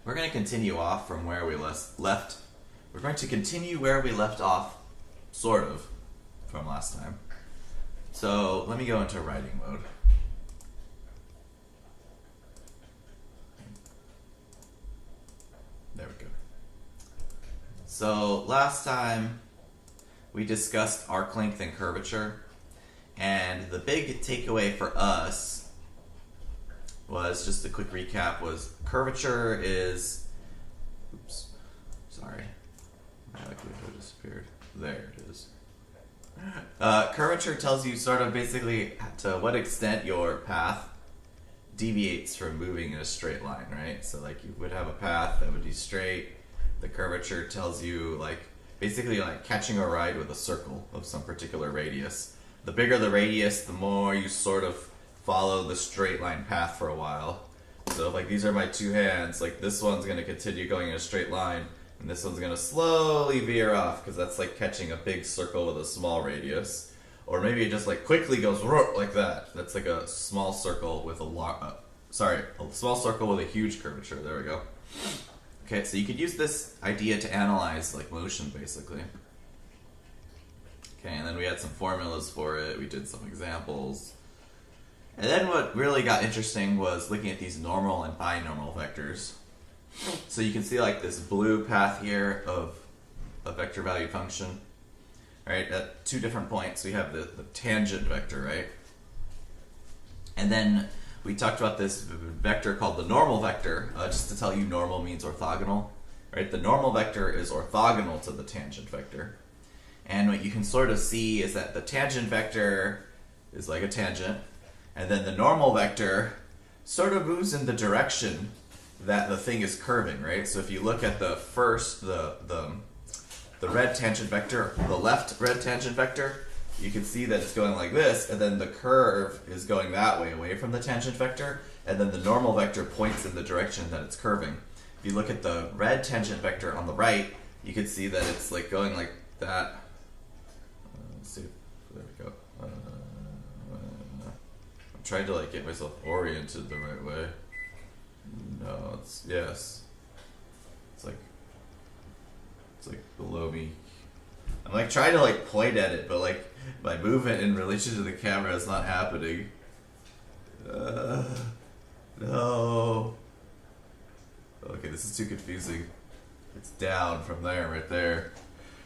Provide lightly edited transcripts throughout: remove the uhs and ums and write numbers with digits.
we're going to continue off from where we left. We're going to continue where we left off, sort of, from last time. So let me go into writing mode. There we go. So last time we discussed arc length and curvature, and the big takeaway for us was, just a quick recap, was curvature is, oops, sorry, my window disappeared. There it is. Curvature tells you sort of basically to what extent your path deviates from moving in a straight line, right? So like you would have a path that would be straight. The curvature tells you like basically like catching a ride with a circle of some particular radius. The bigger the radius, the more you sort of follow the straight line path for a while. So like these are my two hands, like this one's going to continue going in a straight line, and this one's going to slowly veer off because that's like catching a big circle with a small radius. Or maybe it just like quickly goes like that. That's like a small circle with a small circle with a huge curvature. There we go. Okay, so you could use this idea to analyze like motion, basically. Okay, and then we had some formulas for it. We did some examples. And then what really got interesting was looking at these normal and binormal vectors. So you can see like this blue path here of a vector value function. Right, at 2 different points we have the tangent vector, right? And then we talked about this vector called the normal vector, just to tell you normal means orthogonal, right? The normal vector is orthogonal to the tangent vector. And what you can sort of see is that the tangent vector is like a tangent, and then the normal vector sort of moves in the direction that the thing is curving, right? So if you look at the first, the red tangent vector, the left red tangent vector, you can see that it's going like this, and then the curve is going that way, away from the tangent vector, and then the normal vector points in the direction that it's curving. If you look at the red tangent vector on the right, you can see that it's like going like that. Let's see, there we go. I'm trying to like get myself oriented the right way. No, yes. It's like below me. I'm like trying to like point at it, but like my movement in relation to the camera is not happening. No. Okay, this is too confusing. It's down from there, right there.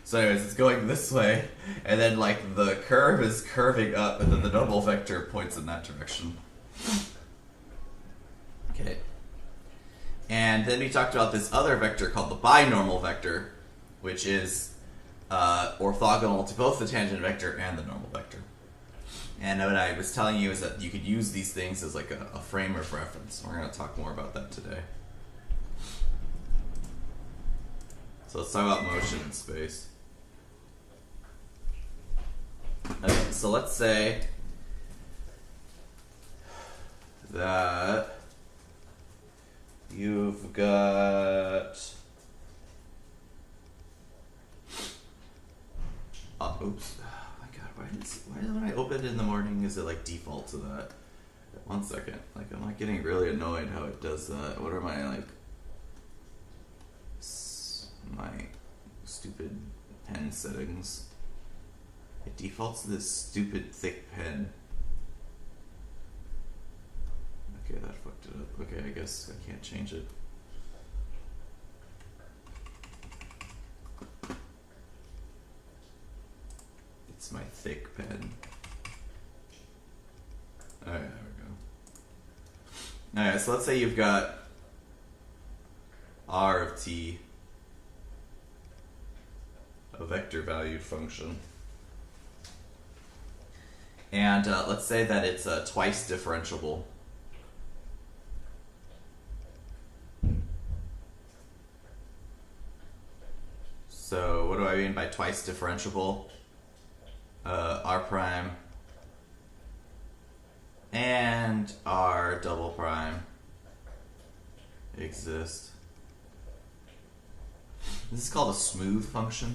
So anyways, it's going this way, and then like the curve is curving up, and then the normal vector points in that direction. Okay. And then we talked about this other vector called the binormal vector, which is orthogonal to both the tangent vector and the normal vector. And what I was telling you is that you could use these things as like a frame of reference. We're going to talk more about that today. So let's talk about motion in space. Okay, so let's say that you've got... oops. Oh my god, why when I open it in the morning is it like default to that? 1 second. Like, I'm like getting really annoyed how it does that. What are my like my stupid pen settings? It defaults to this stupid thick pen. Okay, that fucked it up. Okay, I guess I can't change it. It's my thick pen. Alright, there we go. Alright, so let's say you've got r of t, a vector valued function. And let's say that it's twice differentiable. So what do I mean by twice differentiable? R prime and R double prime exist. This is called a smooth function.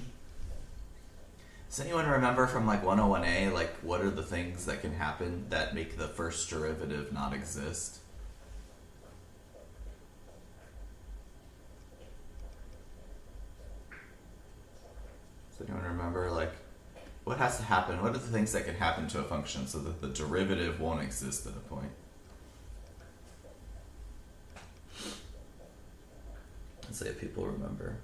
Does anyone remember from like 101A, like what are the things that can happen that make the first derivative not exist? remember, like, what has to happen? What are the things that can happen to a function so that the derivative won't exist at a point? Let's say if people remember.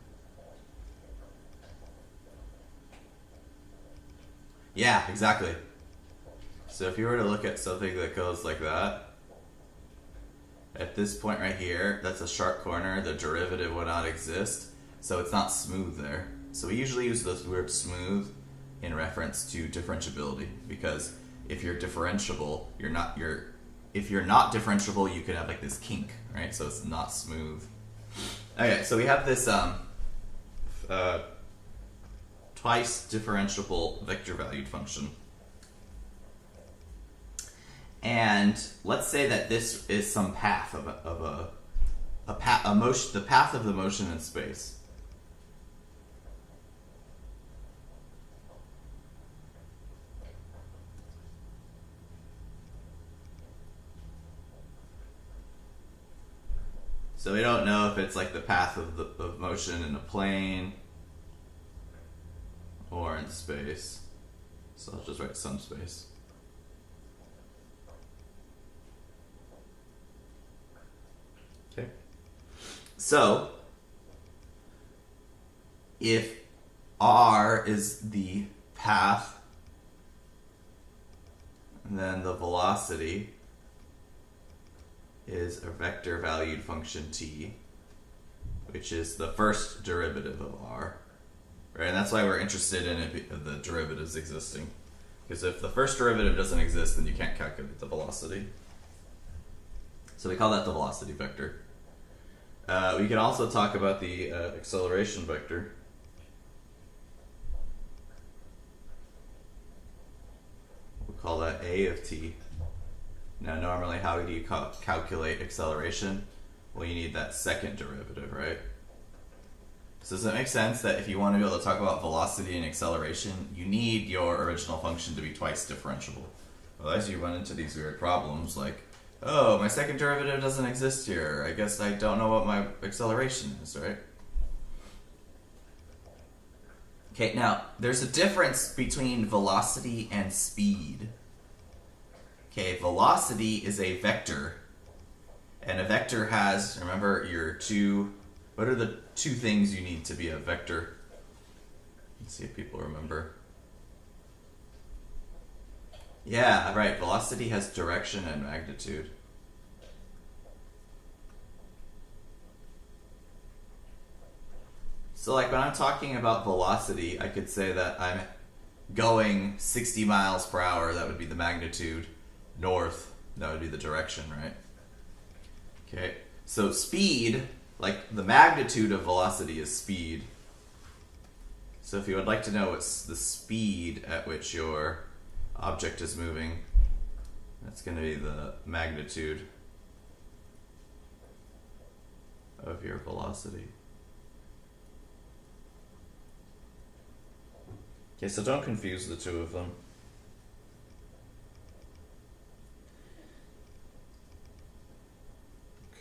Yeah, exactly. So if you were to look at something that goes like that, at this point right here, that's a sharp corner, the derivative would not exist, so it's not smooth there. So we usually use the word smooth in reference to differentiability, because if you're differentiable, if you're not differentiable, you could have like this kink, right? So it's not smooth. Okay, so we have this twice differentiable vector valued function. And let's say that this is some path of a motion, the path of the motion in space. So we don't know if it's like the path of motion in a plane or in space. So I'll just write some space. Okay. So if r is the path, then the velocity is a vector valued function t, which is the first derivative of r. Right, and that's why we're interested in it, the derivatives existing. Because if the first derivative doesn't exist, then you can't calculate the velocity. So we call that the velocity vector. We can also talk about the acceleration vector. We'll call that a of t. Now normally how do you calculate acceleration? Well, you need that second derivative, right? So does it make sense that if you want to be able to talk about velocity and acceleration, you need your original function to be twice differentiable? Otherwise you run into these weird problems like, oh, my second derivative doesn't exist here. I guess I don't know what my acceleration is, right? Okay, now there's a difference between velocity and speed. Okay, velocity is a vector, and a vector has, remember, your two, what are the two things you need to be a vector? Let's see if people remember. Yeah, right, velocity has direction and magnitude. So like when I'm talking about velocity, I could say that I'm going 60 miles per hour, that would be the magnitude. North, that would be the direction, right? Okay, so speed, like the magnitude of velocity is speed. So if you would like to know what's the speed at which your object is moving, that's going to be the magnitude of your velocity. Okay, so don't confuse the two of them.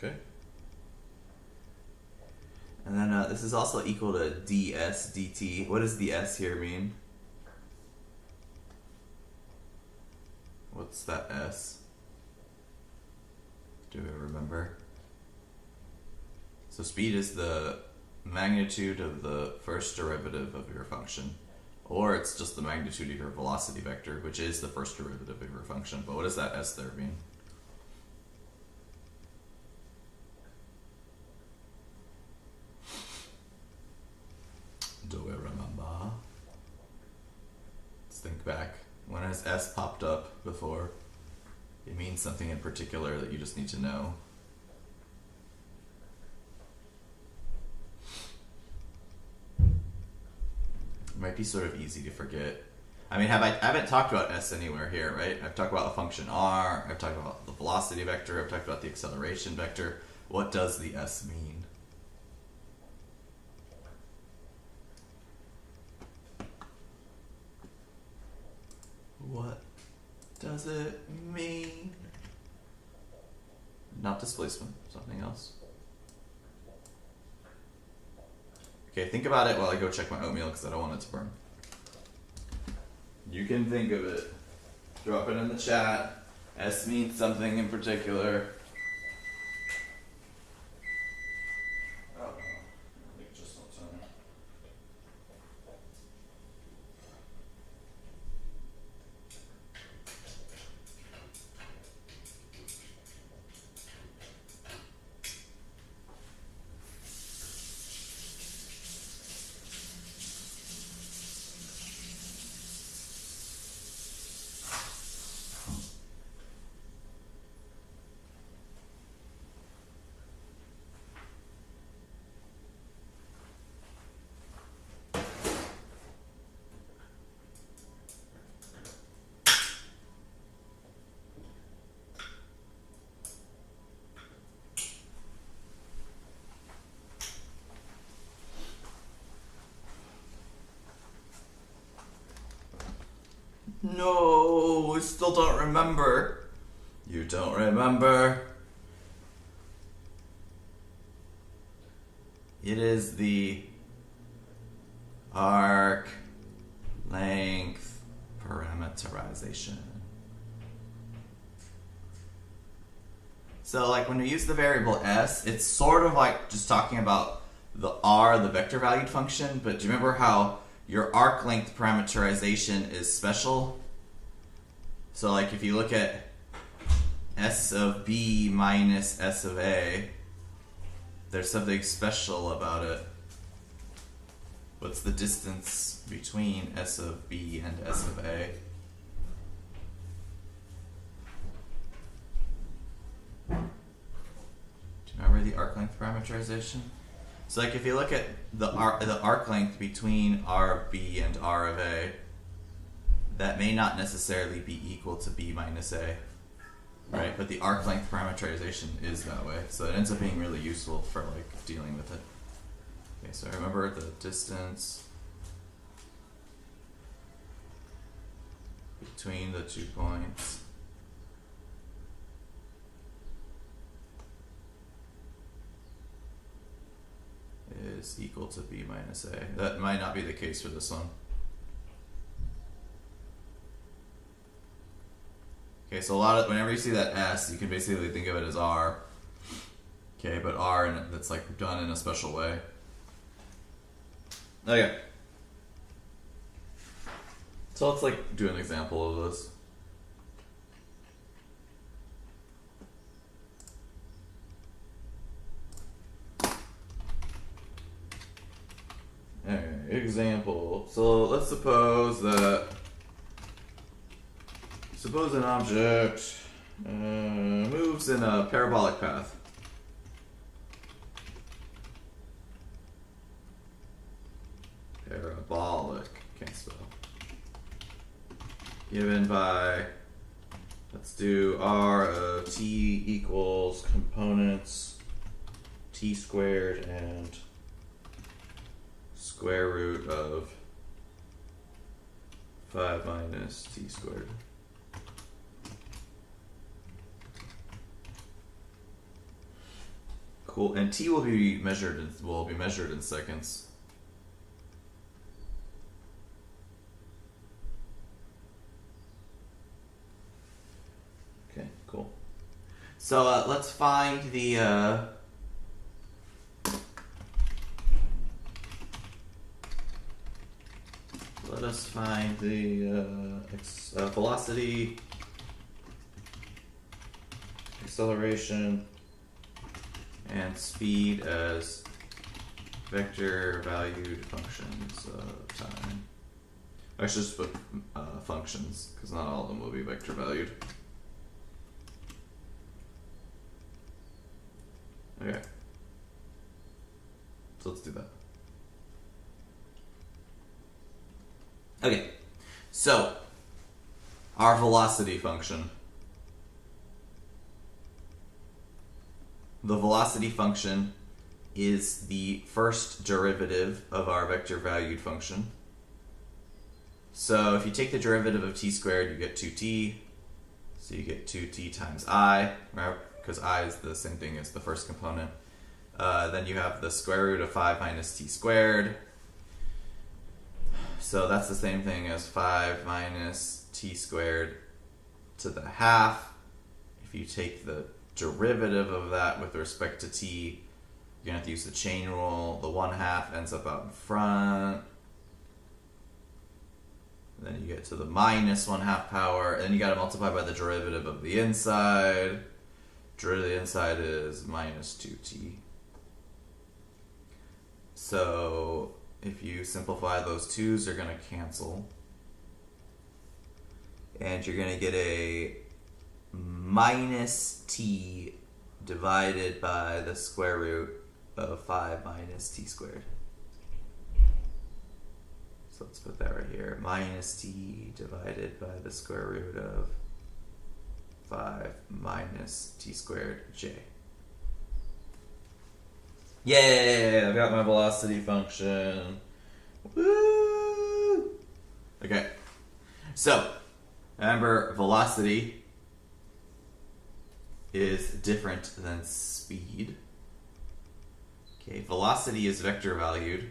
Okay. And then this is also equal to ds dt. What does the s here mean? What's that s? Do we remember? So speed is the magnitude of the first derivative of your function. Or it's just the magnitude of your velocity vector, which is the first derivative of your function. But what does that s there mean? Do we remember? Let's think back. When has s popped up before? It means something in particular that you just need to know. It might be sort of easy to forget. I mean, I haven't talked about s anywhere here, right? I've talked about the function r, I've talked about the velocity vector, I've talked about the acceleration vector. What does the s mean? What does it mean? Not displacement, something else. Okay, think about it while I go check my oatmeal because I don't want it to burn. You can think of it. Drop it in the chat. S means something in particular. Oh, I think just on time. No, I still don't remember. You don't remember? It is the arc length parameterization. So like when we use the variable s, it's sort of like just talking about the r, the vector valued function, but do you remember how your arc length parameterization is special? So like if you look at s of b minus s of a, there's something special about it. What's the distance between s of b and s of a? Do you remember the arc length parameterization? So like if you look at the arc length between r of b and r of a, that may not necessarily be equal to b minus a, right? But the arc length parameterization is that way, so it ends up being really useful for like dealing with it. Okay, so remember the distance between the 2 points is equal to b minus a. That might not be the case for this one. Okay, so whenever you see that s, you can basically think of it as r. Okay, but r that's like done in a special way. Okay. So let's like do an example of this. Okay, example. So let's suppose an object moves in a parabolic path. Parabolic, can't spell. Given by, let's do r of t equals components t squared and square root of 5 minus t squared. Cool, and t will be measured in seconds. Okay, cool. So let's find the let us find the velocity, acceleration, and speed as vector valued functions of time. I should just put functions, because not all of them will be vector valued. Okay. So let's do that. Okay. So, our velocity function. The velocity function is the first derivative of our vector valued function. So if you take the derivative of t squared, you get 2t. So you get 2t times I, right? Because I is the same thing as the first component. Then you have the square root of 5 minus t squared. So that's the same thing as 5 minus t squared to the half. If you take the derivative of that with respect to t, you're going to have to use the chain rule. The 1/2 ends up out in front. And then you get to the minus 1/2 power. And then you got to multiply by the derivative of the inside. Derivative of the inside is minus 2t. So if you simplify, those 2's are going to cancel. And you're going to get a minus t divided by the square root of 5 minus t squared. So let's put that right here. Minus t divided by the square root of 5 minus t squared j. Yay! I've got my velocity function. Woo! Okay. So, remember, velocity is different than speed. Okay, velocity is vector valued.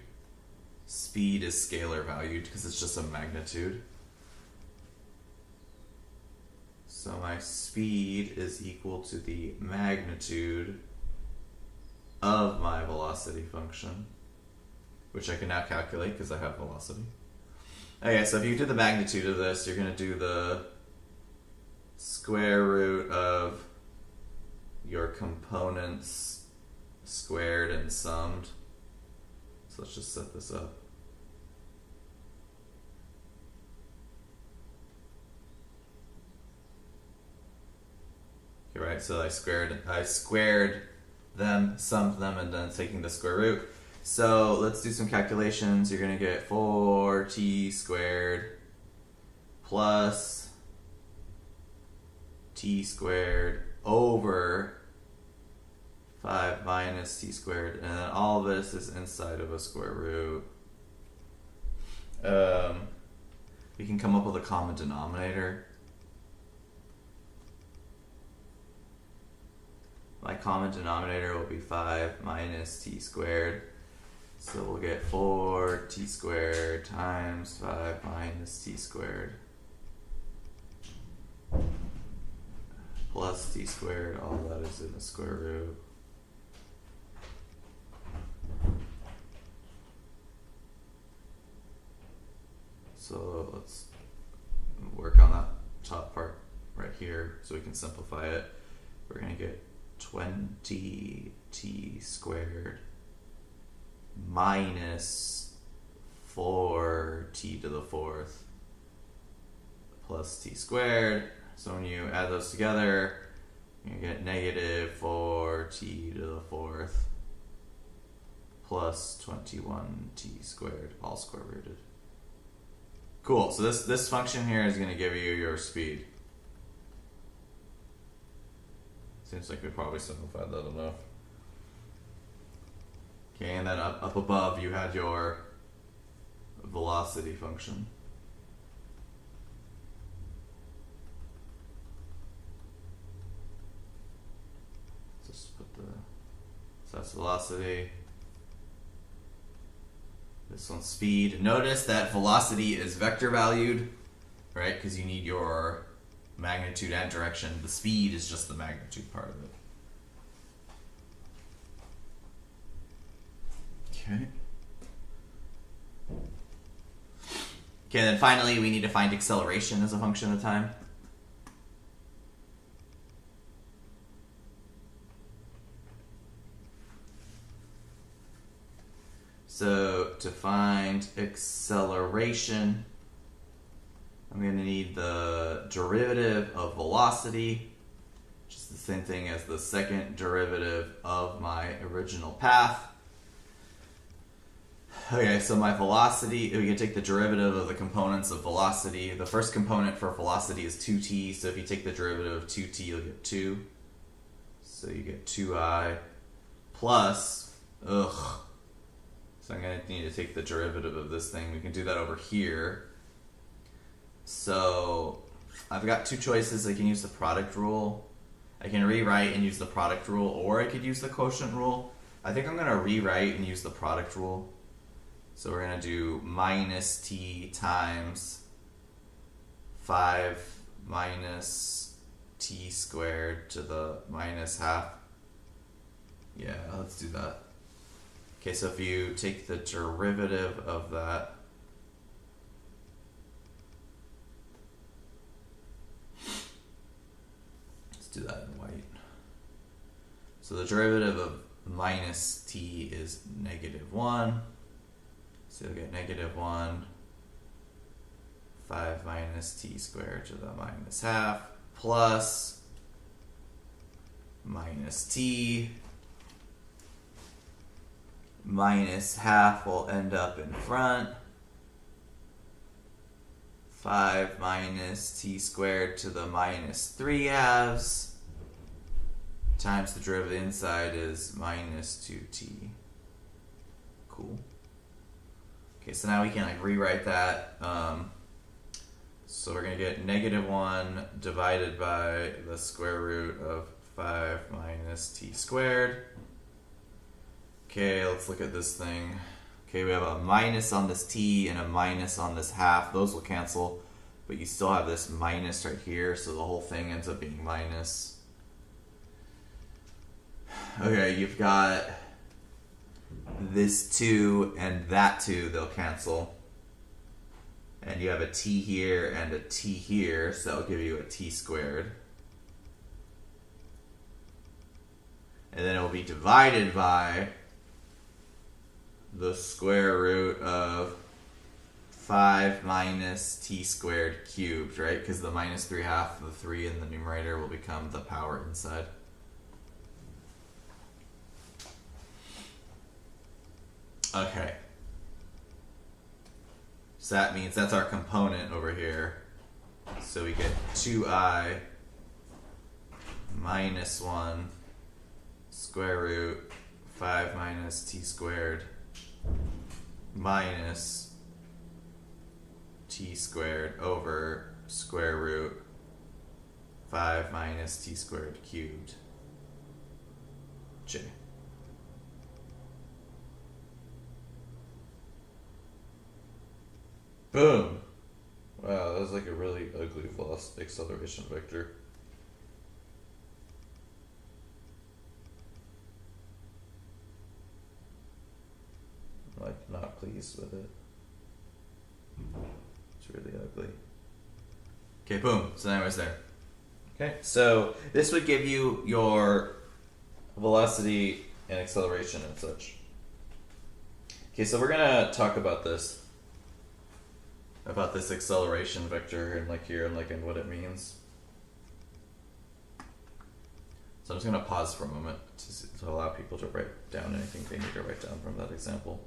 Speed is scalar valued because it's just a magnitude. So my speed is equal to the magnitude of my velocity function, which I can now calculate because I have velocity. Okay, so if you do the magnitude of this, you're going to do the square root of your components squared and summed. So let's just set this up. Okay, right, so I squared them, summed them, and then taking the square root. So let's do some calculations. You're going to get 4t squared plus t squared over 5 minus t squared, and then all of this is inside of a square root. We can come up with a common denominator. My common denominator will be 5 minus t squared. So we'll get 4t squared times 5 minus t squared plus t squared. All that is in the square root. So let's work on that top part right here so we can simplify it. We're going to get 20t squared minus 4t to the fourth plus t squared. So when you add those together, you get negative 4t to the fourth plus 21t squared, all square rooted. Cool, so this function here is going to give you your speed. Seems like we probably simplified that enough. Okay, and then up above you had your velocity function. Just put so that's velocity. This one's speed. Notice that velocity is vector valued, right? Because you need your magnitude and direction. The speed is just the magnitude part of it. Okay. Okay, then finally we need to find acceleration as a function of time. So to find acceleration, I'm going to need the derivative of velocity, which is the same thing as the second derivative of my original path. Okay, so my velocity, we can take the derivative of the components of velocity. The first component for velocity is 2t, so if you take the derivative of 2t, you'll get 2. So you get 2i plus, so I'm going to need to take the derivative of this thing. We can do that over here. So I've got two choices. I can use the product rule. I can rewrite and use the product rule, or I could use the quotient rule. I think I'm going to rewrite and use the product rule. So we're going to do minus t times 5 minus t squared to the minus half. Yeah, let's do that. Okay, so if you take the derivative of that, let's do that in white. So the derivative of minus t is -1. So you'll get -1, 5 minus t squared to the minus half, plus minus t minus half will end up in front. 5 minus t squared to the minus 3 halves times the derivative inside is minus 2t. Cool. Okay, so now we can like rewrite that. So we're going to get -1 divided by the square root of 5 minus t squared. Okay, let's look at this thing. Okay, we have a minus on this t and a minus on this half. Those will cancel, but you still have this minus right here, so the whole thing ends up being minus. Okay, you've got this 2 and that 2, they'll cancel. And you have a t here and a t here, so that'll give you a t squared. And then it will be divided by the square root of 5 minus t squared cubed, right? Because the minus 3 half of the 3 in the numerator will become the power inside. Okay. So that means that's our component over here. So we get 2i minus 1 square root 5 minus t squared minus t squared over square root 5 minus t squared cubed j. Boom! Wow, that was like a really ugly lost acceleration vector. I'm like not pleased with it. It's really ugly. Okay, boom. So now it's there. Okay, so this would give you your velocity and acceleration and such. Okay, so we're gonna talk about this acceleration vector and like here and like and what it means. So I'm just gonna pause for a moment to allow people to write down anything they need to write down from that example.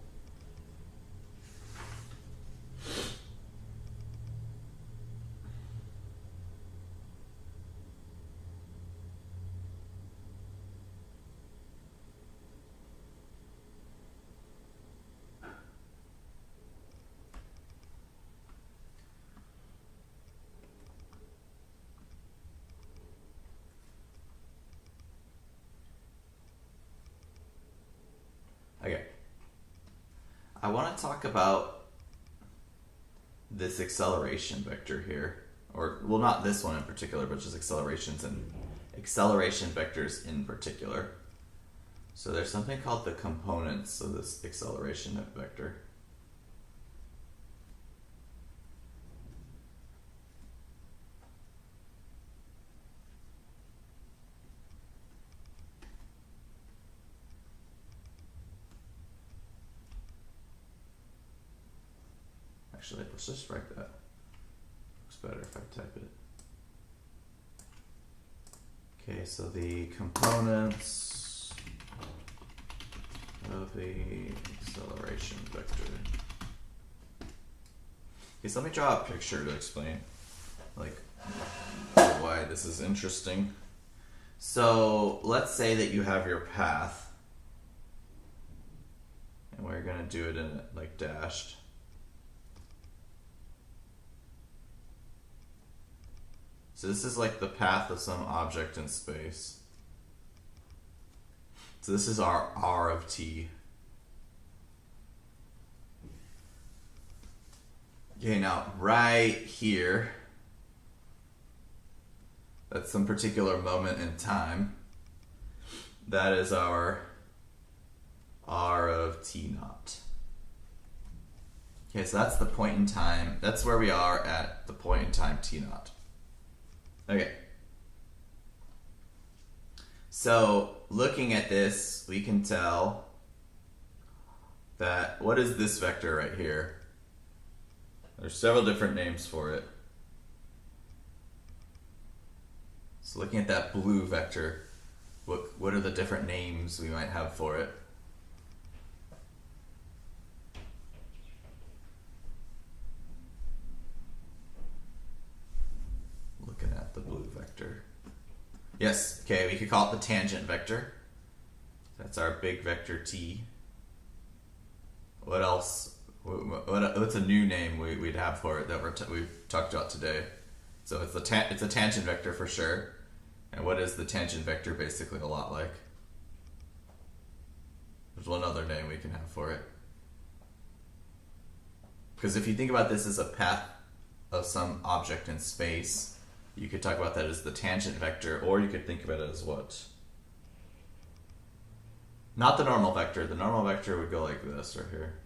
Okay. I want to talk about this acceleration vector here. Or, well, not this one in particular, but just acceleration vectors in particular. So there's something called the components of this acceleration vector. Actually, let's just write that. Looks better if I type it. Okay, so the components of the acceleration vector. Okay, so let me draw a picture to explain like why this is interesting. So let's say that you have your path, and we're gonna do it in like dashed. So this is like the path of some object in space. So this is our r of t. Okay, now right here, that's some particular moment in time. That is our r of t naught. Okay, so that's the point in time. That's where we are at the point in time t naught. Okay. So looking at this, we can tell that, what is this vector right here? There's several different names for it. So looking at that blue vector, what are the different names we might have for it? Looking at the blue vector. Yes, okay, we could call it the tangent vector. That's our big vector t. What else? What's a new name we'd have for it that we've talked about today? So it's a tangent vector for sure. And what is the tangent vector basically a lot like? There's one other name we can have for it. Because if you think about this as a path of some object in space, you could talk about that as the tangent vector, or you could think about it as what? Not the normal vector. The normal vector would go like this right here.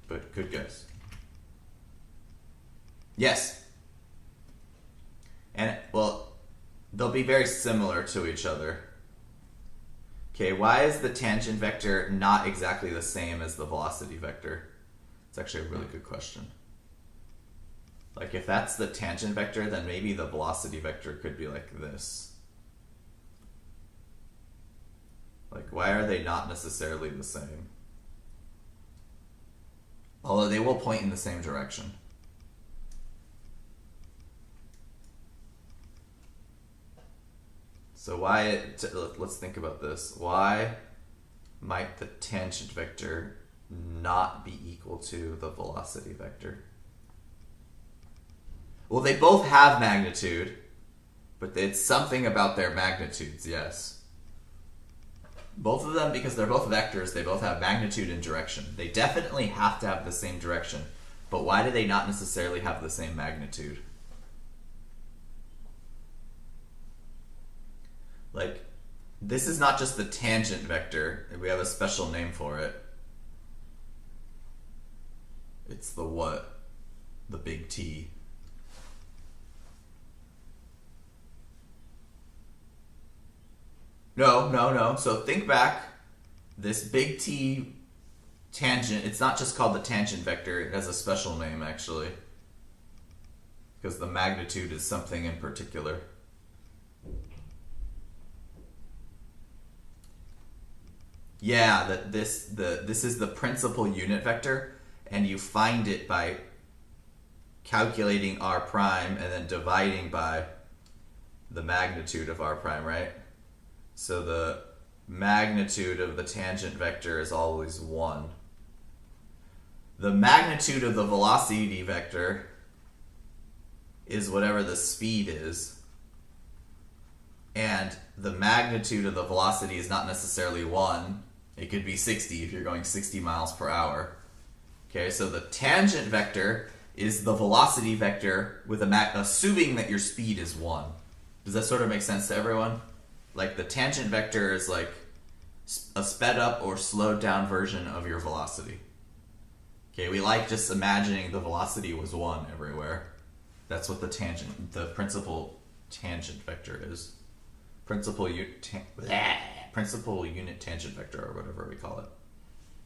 But good guess. Yes. And, well, they'll be very similar to each other. Okay, why is the tangent vector not exactly the same as the velocity vector? It's actually a really good question. Like, if that's the tangent vector, then maybe the velocity vector could be like this. Like, why are they not necessarily the same? Although they will point in the same direction. So let's think about this. Why might the tangent vector not be equal to the velocity vector? Well, they both have magnitude, but it's something about their magnitudes, yes. Both of them, because they're both vectors, they both have magnitude and direction. They definitely have to have the same direction, but why do they not necessarily have the same magnitude? Like, this is not just the tangent vector. We have a special name for it. It's the what? The big T. No. So think back. This big T tangent, it's not just called the tangent vector. It has a special name, actually. Because the magnitude is something in particular. Yeah, this is the principal unit vector, and you find it by calculating r prime and then dividing by the magnitude of r prime, right? So the magnitude of the tangent vector is always 1. The magnitude of the velocity vector is whatever the speed is. And the magnitude of the velocity is not necessarily 1. It could be 60 if you're going 60 miles per hour. Okay, so the tangent vector is the velocity vector with assuming that your speed is 1. Does that sort of make sense to everyone? Like, the tangent vector is like a sped up or slowed down version of your velocity. Okay, we like just imagining the velocity was 1 everywhere. That's what the principal tangent vector is. Principal unit tangent vector, or whatever we call it.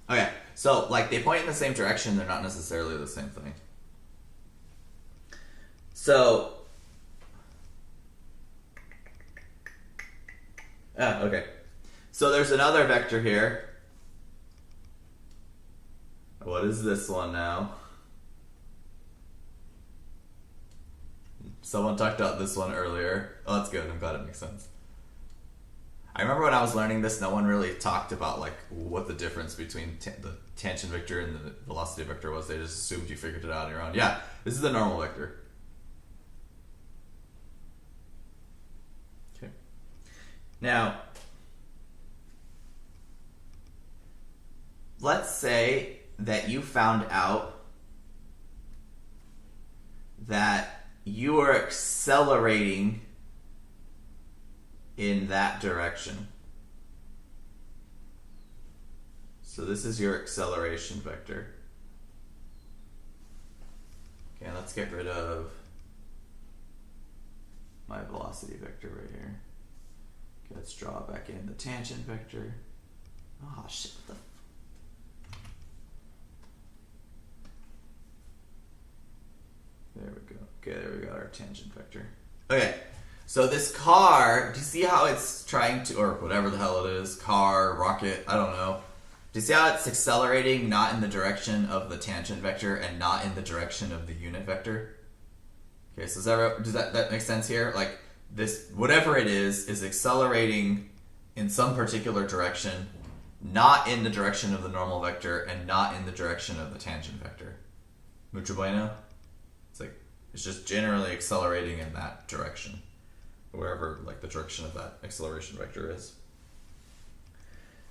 Okay, so like they point in the same direction, they're not necessarily the same thing. So, okay. So there's another vector here. What is this one now? Someone talked about this one earlier. Oh, that's good. I'm glad it makes sense. I remember when I was learning this, no one really talked about like what the difference between the tangent vector and the velocity vector was. They just assumed you figured it out on your own. Yeah, this is the normal vector. Okay. Now, let's say that you found out that you are accelerating in that direction. So this is your acceleration vector. Okay, let's get rid of my velocity vector right here. Okay, let's draw back in the tangent vector. Oh shit, what the there we go. Okay, there we got our tangent vector. Okay, so this car, do you see how it's trying to, or whatever the hell it is, car, rocket, I don't know. Do you see how it's accelerating not in the direction of the tangent vector and not in the direction of the unit vector? Okay, so does that make sense here? Like this, whatever it is accelerating in some particular direction, not in the direction of the normal vector and not in the direction of the tangent vector. Mucho bueno? It's just generally accelerating in that direction, wherever like the direction of that acceleration vector is.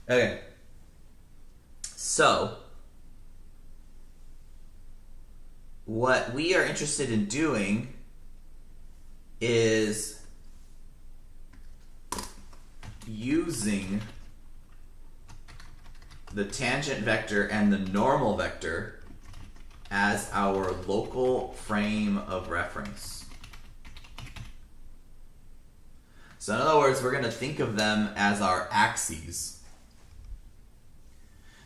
Okay. So, what we are interested in doing is using the tangent vector and the normal vector as our local frame of reference. So in other words, we're going to think of them as our axes.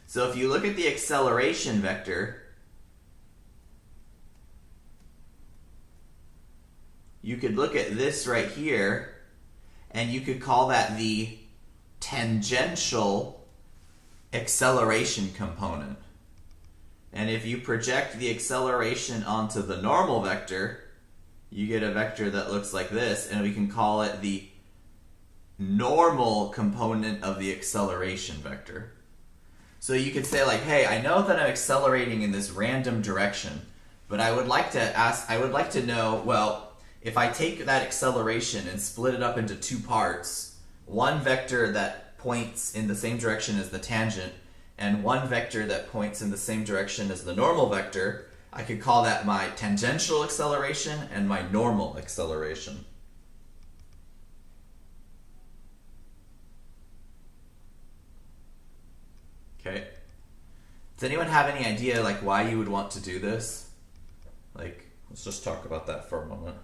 So if you look at the acceleration vector, you could look at this right here, and you could call that the tangential acceleration component. And if you project the acceleration onto the normal vector, you get a vector that looks like this, and we can call it the normal component of the acceleration vector. So you could say like, hey, I know that I'm accelerating in this random direction, but I would like to know, well, if I take that acceleration and split it up into two parts, one vector that points in the same direction as the tangent, and one vector that points in the same direction as the normal vector, I could call that my tangential acceleration and my normal acceleration. Okay. Does anyone have any idea like why you would want to do this? Like, let's just talk about that for a moment.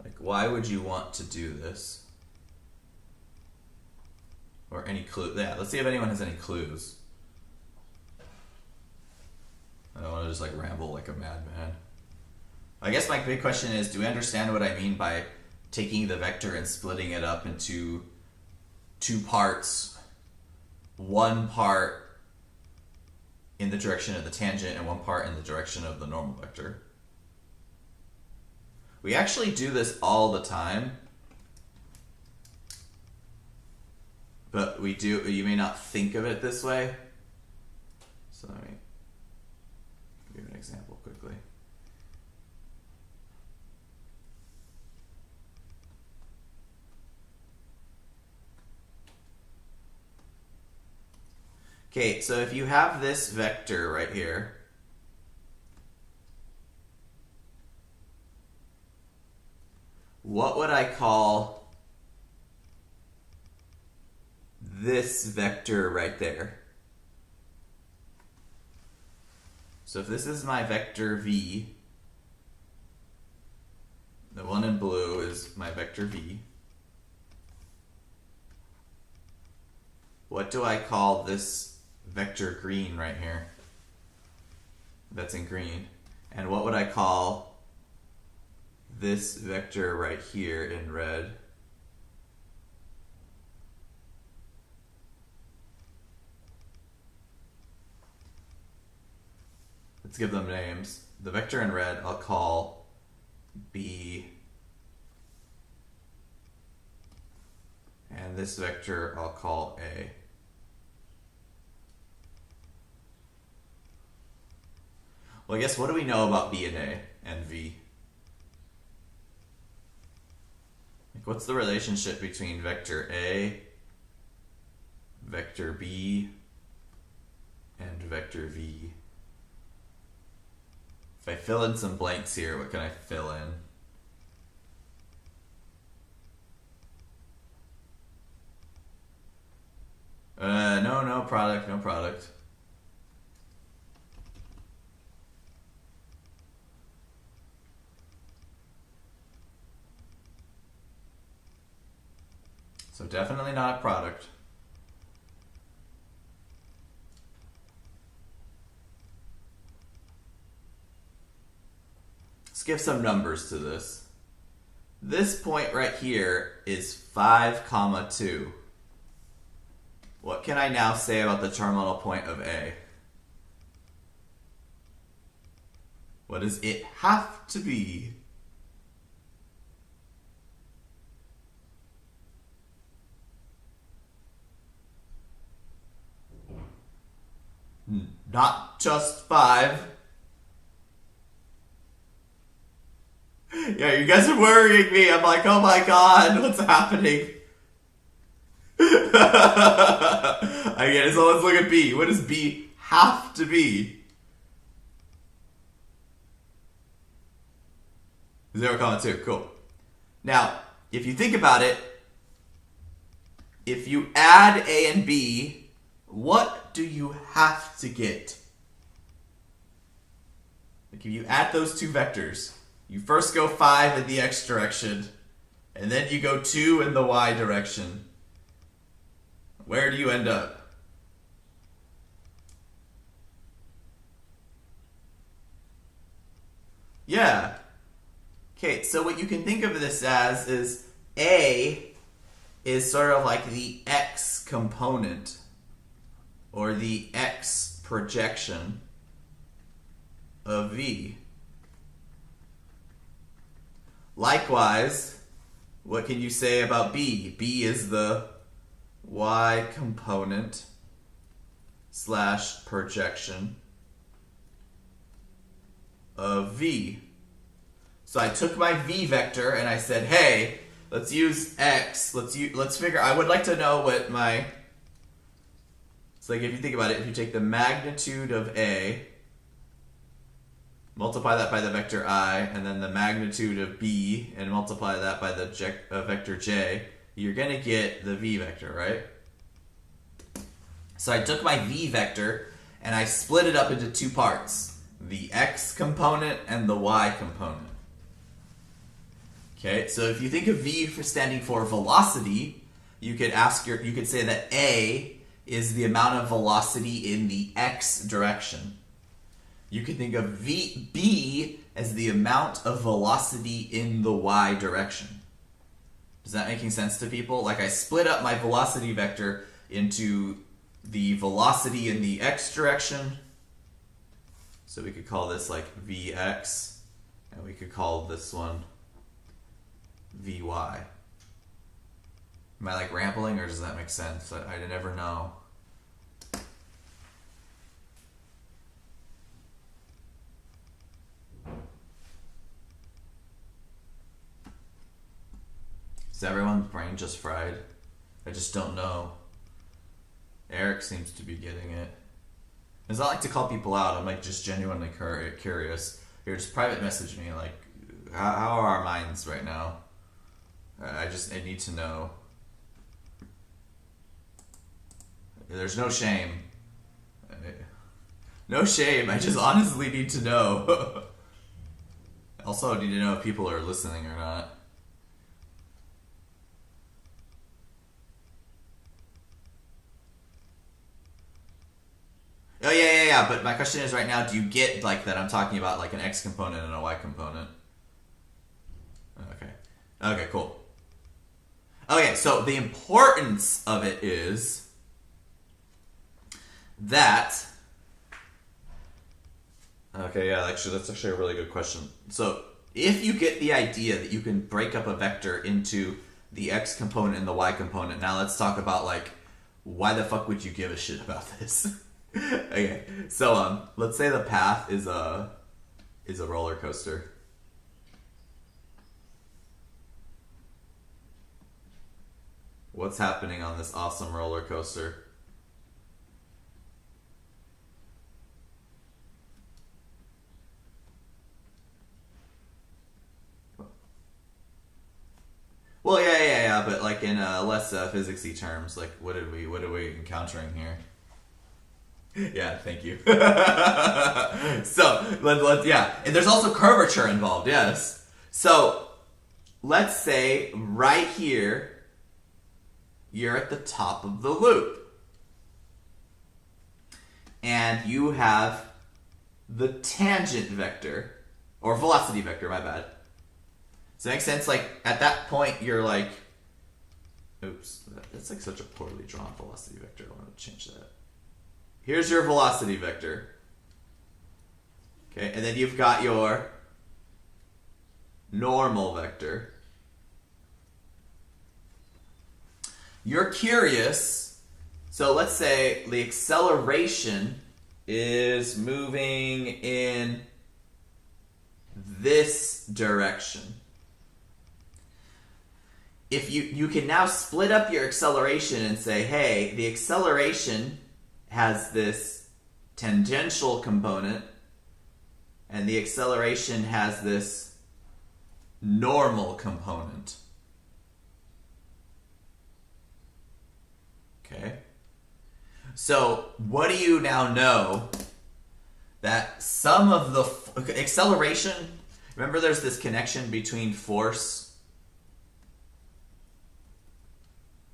Like, why would you want to do this? Or any clue? Yeah, let's see if anyone has any clues. I don't want to just like ramble like a madman. I guess my big question is, do we understand what I mean by taking the vector and splitting it up into two parts? One part in the direction of the tangent and one part in the direction of the normal vector. We actually do this all the time. But we do, you may not think of it this way. So let me give an example quickly. Okay, so if you have this vector right here, what would I call this vector right there? So if this is my vector v, the one in blue is my vector v. What do I call this vector green right here? That's in green. And what would I call this vector right here in red? Let's give them names. The vector in red I'll call B. And this vector I'll call A. Well, I guess what do we know about B and A and V? Like, what's the relationship between vector A, vector B, and vector V? If I fill in some blanks here, what can I fill in? No product, no product. So definitely not a product. Let's give some numbers to this. This point right here is 5, 2. What can I now say about the terminal point of A? What does it have to be? Not just 5. Yeah, you guys are worrying me. I'm like, oh my god, what's happening? I get it, so let's look at B. What does B have to be? 0, 2, cool. Now, if you think about it, if you add A and B, what do you have to get? Like if you add those two vectors, you first go 5 in the x direction, and then you go 2 in the y direction. Where do you end up? Yeah. Okay, so what you can think of this as is A is sort of like the x component, or the x projection of V. Likewise, what can you say about B? B is the y component / projection of V. So I took my V vector and I said, hey, let's use x. Let's figure. I would like to know what my. It's like if you think about it, if you take the magnitude of A, multiply that by the vector I, and then the magnitude of B, and multiply that by the vector J, you're going to get the V vector, right? So I took my V vector and I split it up into two parts, the x component and the y component. Okay, so if you think of V for standing for velocity, you could say that A is the amount of velocity in the x direction. You could think of B as the amount of velocity in the y direction. Is that making sense to people? Like I split up my velocity vector into the velocity in the x direction. So we could call this like Vx, and we could call this one Vy. Am I like rambling, or does that make sense? I never know. Is everyone's brain just fried? I just don't know. Eric seems to be getting it. It's not like to call people out. I'm like just genuinely curious. Here, just private message me. Like, how are our minds right now? I need to know. There's no shame. No shame. I just honestly need to know. Also, I need to know if people are listening or not. Oh, yeah. But my question is right now, do you get like that I'm talking about like an x component and a y component? Okay, cool. Okay, so the importance of it is that... Okay, yeah, actually, that's actually a really good question. So if you get the idea that you can break up a vector into the x component and the y component, now let's talk about like, why the fuck would you give a shit about this? Okay, so let's say the path is a roller coaster. What's happening on this awesome roller coaster? yeah, but like in less physicsy terms, like what are we encountering here? Yeah, thank you. So let's yeah, and there's also curvature involved. Yes. So let's say right here, you're at the top of the loop, and you have the tangent vector or velocity vector. My bad. Does that make sense? Like at that point, you're like, oops, that's like such a poorly drawn velocity vector. I want to change that. Here's your velocity vector. Okay, and then you've got your normal vector. You're curious, so let's say the acceleration is moving in this direction. If you can now split up your acceleration and say, hey, the acceleration has this tangential component, and the acceleration has this normal component. Okay? So, what do you now know? That some of the acceleration, remember there's this connection between force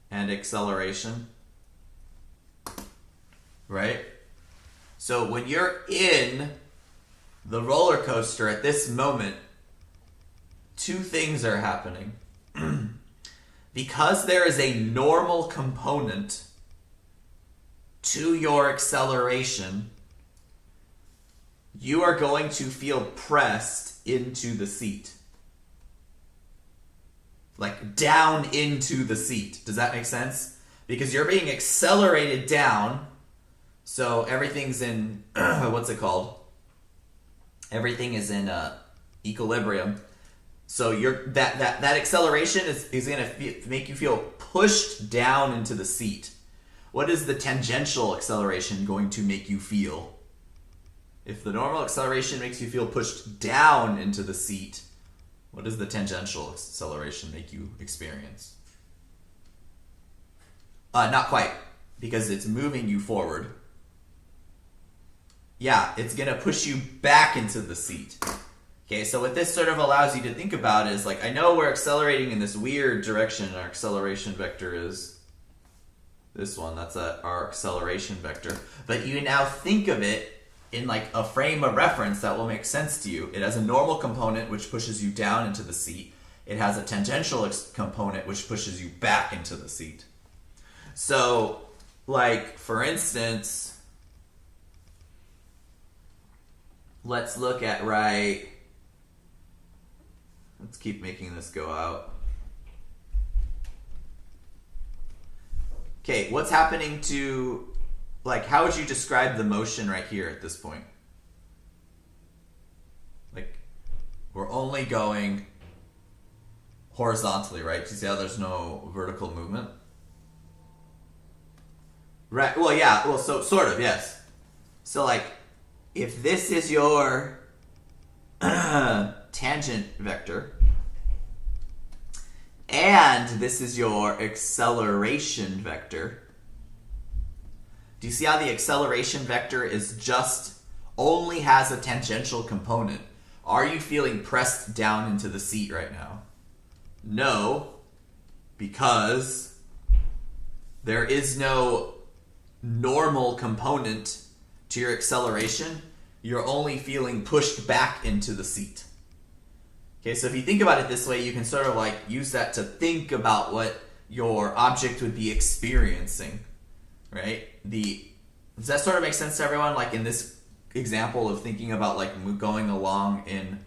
and acceleration? Right? So when you're in the roller coaster at this moment, two things are happening. Because there is a normal component to your acceleration, you are going to feel pressed into the seat. Like down into the seat. Does that make sense? Because you're being accelerated down. So everything's in, what's it called? Everything is in equilibrium. So that acceleration is going to make you feel pushed down into the seat. What is the tangential acceleration going to make you feel? If the normal acceleration makes you feel pushed down into the seat, what does the tangential acceleration make you experience? Not quite, because it's moving you forward. Yeah, it's going to push you back into the seat. Okay, so what this sort of allows you to think about is, like, I know we're accelerating in this weird direction. Our acceleration vector is this one. That's our acceleration vector. But you now think of it in, like, a frame of reference that will make sense to you. It has a normal component, which pushes you down into the seat. It has a tangential component, which pushes you back into the seat. So, like, for instance, let's look at let's keep making this go out. Okay, what's happening to, like, how would you describe the motion right here at this point? Like, we're only going horizontally, right? Do you see how there's no vertical movement? Right, well, yeah, well, so sort of, yes. So, like, if this is your tangent vector, and this is your acceleration vector, do you see how the acceleration vector is just only has a tangential component? Are you feeling pressed down into the seat right now? No, because there is no normal component to your acceleration. You're only feeling pushed back into the seat. Okay, so if you think about it this way, you can sort of like use that to think about what your object would be experiencing, right? Does that sort of make sense to everyone? Like in this example of thinking about like going along in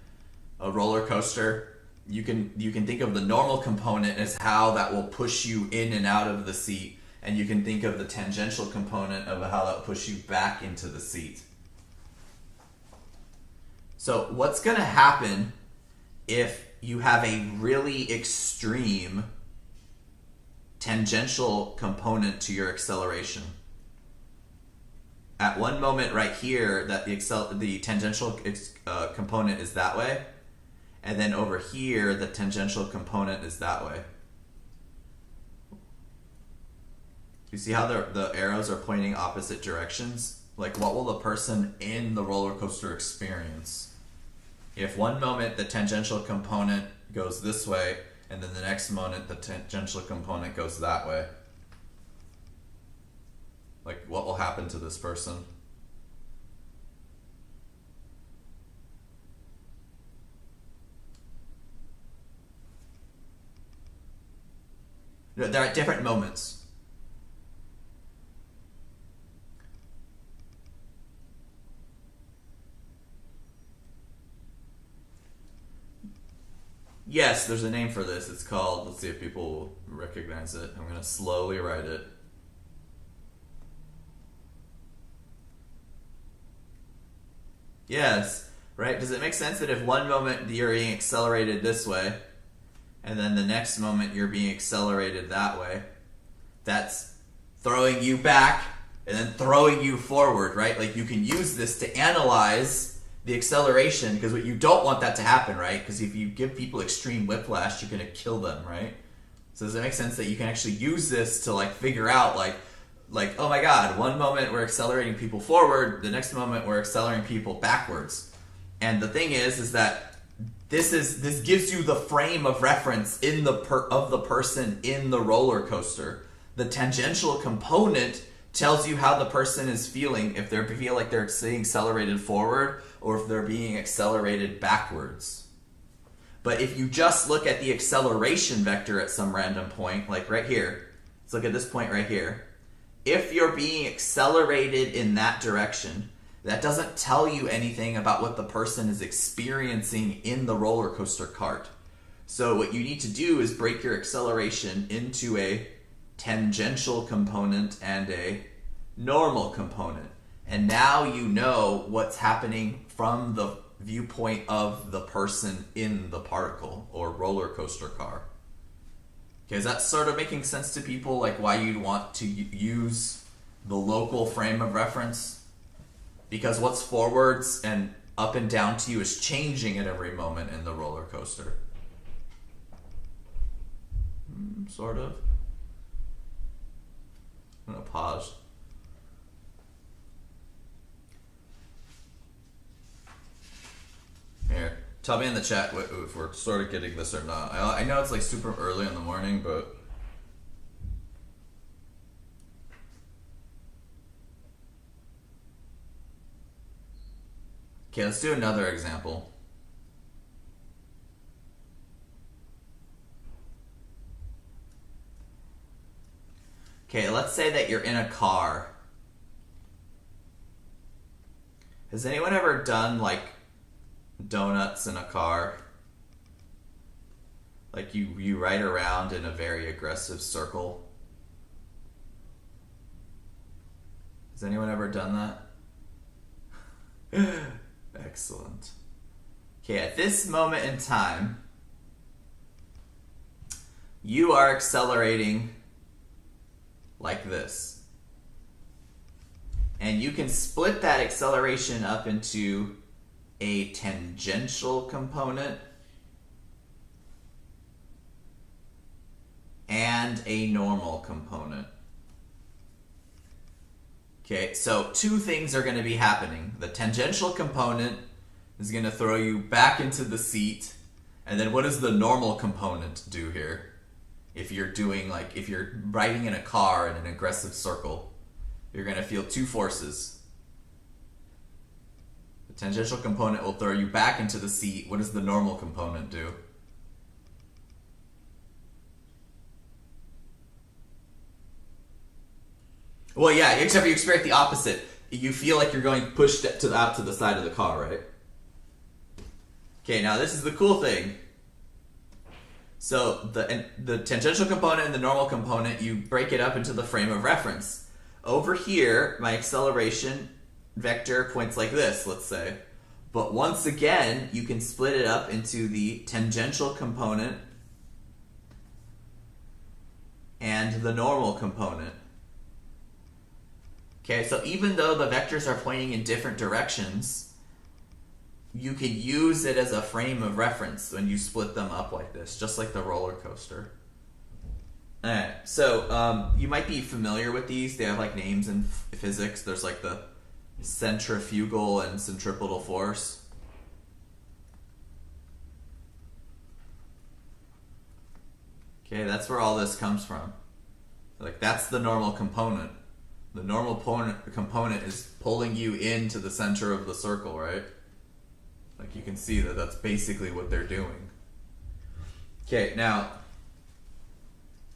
a roller coaster, you can think of the normal component as how that will push you in and out of the seat, and you can think of the tangential component of how that will push you back into the seat. So what's going to happen if you have a really extreme tangential component to your acceleration? At one moment right here, that the tangential component is that way, and then over here, the tangential component is that way. You see how the arrows are pointing opposite directions? Like, what will the person in the roller coaster experience? If one moment the tangential component goes this way, and then the next moment the tangential component goes that way. Like, what will happen to this person? They're at different moments. Yes, there's a name for this. It's called, let's see if people recognize it. I'm going to slowly write it. Yes, right? Does it make sense that if one moment you're being accelerated this way, and then the next moment you're being accelerated that way, that's throwing you back and then throwing you forward, right? Like, you can use this to analyze the acceleration, because you don't want that to happen, right? Because if you give people extreme whiplash, you're going to kill them, right? So does it make sense that you can actually use this to, like, figure out, like, oh my god, one moment we're accelerating people forward, the next moment we're accelerating people backwards. And the thing is that this gives you the frame of reference of the person in the roller coaster. The tangential component tells you how the person is feeling, if they feel like they're being accelerated forward or if they're being accelerated backwards. But if you just look at the acceleration vector at some random point, like right here, let's look at this point right here. If you're being accelerated in that direction, that doesn't tell you anything about what the person is experiencing in the roller coaster cart. So what you need to do is break your acceleration into a tangential component and a normal component. And now you know what's happening from the viewpoint of the person in the particle or roller coaster car. Okay, is that sort of making sense to people? Like, why you'd want to use the local frame of reference? Because what's forwards and up and down to you is changing at every moment in the roller coaster. Sort of. I'm going to pause. Here, tell me in the chat if we're sort of getting this or not. I know it's like super early in the morning, but... Okay, let's do another example. Okay, let's say that you're in a car. Has anyone ever done, like, donuts in a car? Like, you ride around in a very aggressive circle? Has anyone ever done that? Excellent. Okay, at this moment in time, you are accelerating like this. And you can split that acceleration up into a tangential component and a normal component. Okay, so two things are going to be happening. The tangential component is going to throw you back into the seat. And then what does the normal component do here? If you're doing, like, if you're riding in a car in an aggressive circle, you're going to feel two forces. The tangential component will throw you back into the seat. What does the normal component do? Well, yeah, except you experience the opposite. You feel like you're going pushed out to the side of the car, right? Okay, now this is the cool thing. So the tangential component and the normal component, you break it up into the frame of reference. Over here, my acceleration vector points like this, let's say. But once again, you can split it up into the tangential component and the normal component. Okay, so even though the vectors are pointing in different directions, you can use it as a frame of reference when you split them up like this, just like the roller coaster. Alright, so you might be familiar with these. They have like names in physics. There's like the centrifugal and centripetal force. Okay, that's where all this comes from. Like, that's the normal component. The normal component is pulling you into the center of the circle, right? Like, you can see that that's basically what they're doing. Okay, now,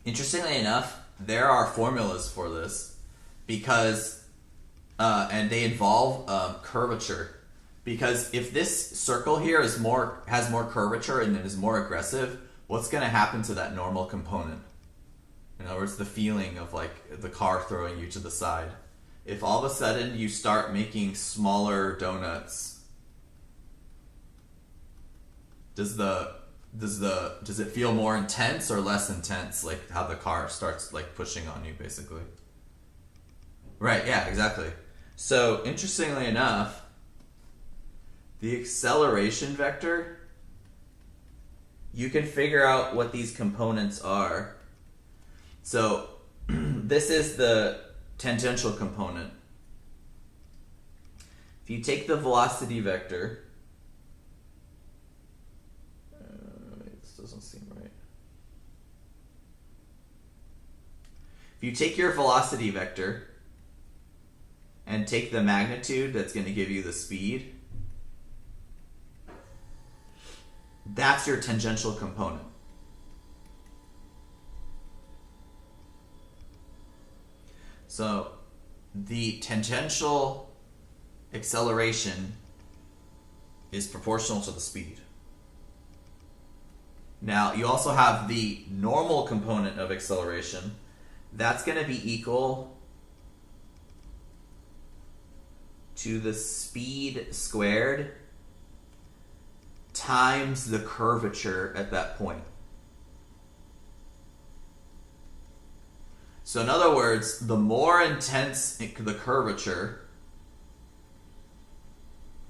interestingly enough, there are formulas for this because, and they involve curvature. Because if this circle here has more curvature and it is more aggressive, what's going to happen to that normal component? In other words, the feeling of like the car throwing you to the side. If all of a sudden you start making smaller donuts, does it feel more intense or less intense? Like how the car starts like pushing on you, basically. Right? Yeah, exactly. So interestingly enough, the acceleration vector, you can figure out what these components are. So this is the tangential component. If you take the velocity vector, this doesn't seem right. If you take your velocity vector and take the magnitude that's going to give you the speed, that's your tangential component. So the tangential acceleration is proportional to the speed. Now, you also have the normal component of acceleration. That's going to be equal to the speed squared times the curvature at that point. So in other words, the more intense the curvature,